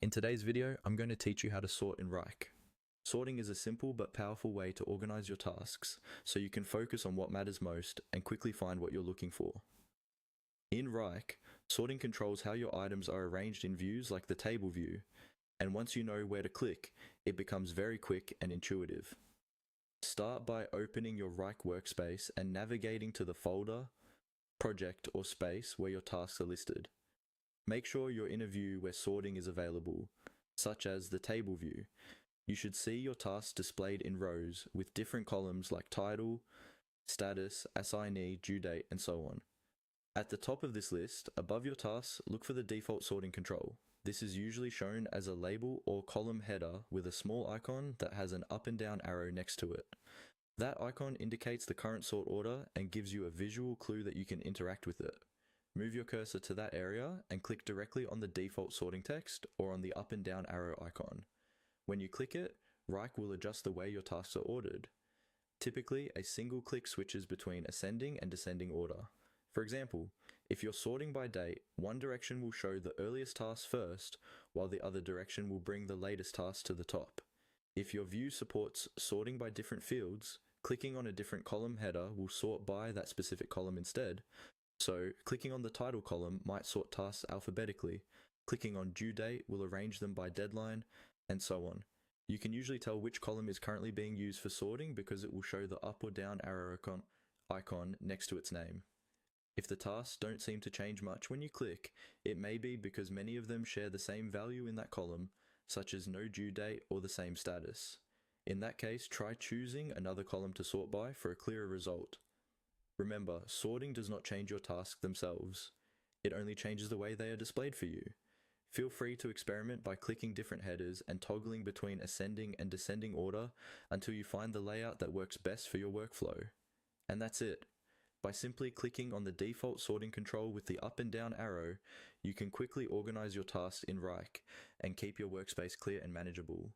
In today's video, I'm going to teach you how to sort in Wrike. Sorting is a simple but powerful way to organize your tasks so you can focus on what matters most and quickly find what you're looking for. In Wrike, sorting controls how your items are arranged in views like the table view, and once you know where to click, it becomes very quick and intuitive. Start by opening your Wrike workspace and navigating to the folder, project, or space where your tasks are listed. Make sure you're in a view where sorting is available, such as the table view. You should see your tasks displayed in rows with different columns like title, status, assignee, due date, and so on. At the top of this list, above your tasks, look for the default sorting control. This is usually shown as a label or column header with a small icon that has an up and down arrow next to it. That icon indicates the current sort order and gives you a visual clue that you can interact with it. Move your cursor to that area and click directly on the default sorting text or on the up and down arrow icon. When you click it, Wrike will adjust the way your tasks are ordered. Typically, a single click switches between ascending and descending order. For example, if you're sorting by date, one direction will show the earliest task first, while the other direction will bring the latest task to the top. If your view supports sorting by different fields, clicking on a different column header will sort by that specific column instead. So, clicking on the title column might sort tasks alphabetically, clicking on due date will arrange them by deadline, and so on. You can usually tell which column is currently being used for sorting because it will show the up or down arrow icon next to its name. If the tasks don't seem to change much when you click, it may be because many of them share the same value in that column, such as no due date or the same status. In that case, try choosing another column to sort by for a clearer result. Remember, sorting does not change your tasks themselves. It only changes the way they are displayed for you. Feel free to experiment by clicking different headers and toggling between ascending and descending order until you find the layout that works best for your workflow. And that's it. By simply clicking on the default sorting control with the up and down arrow, you can quickly organize your tasks in Wrike and keep your workspace clear and manageable.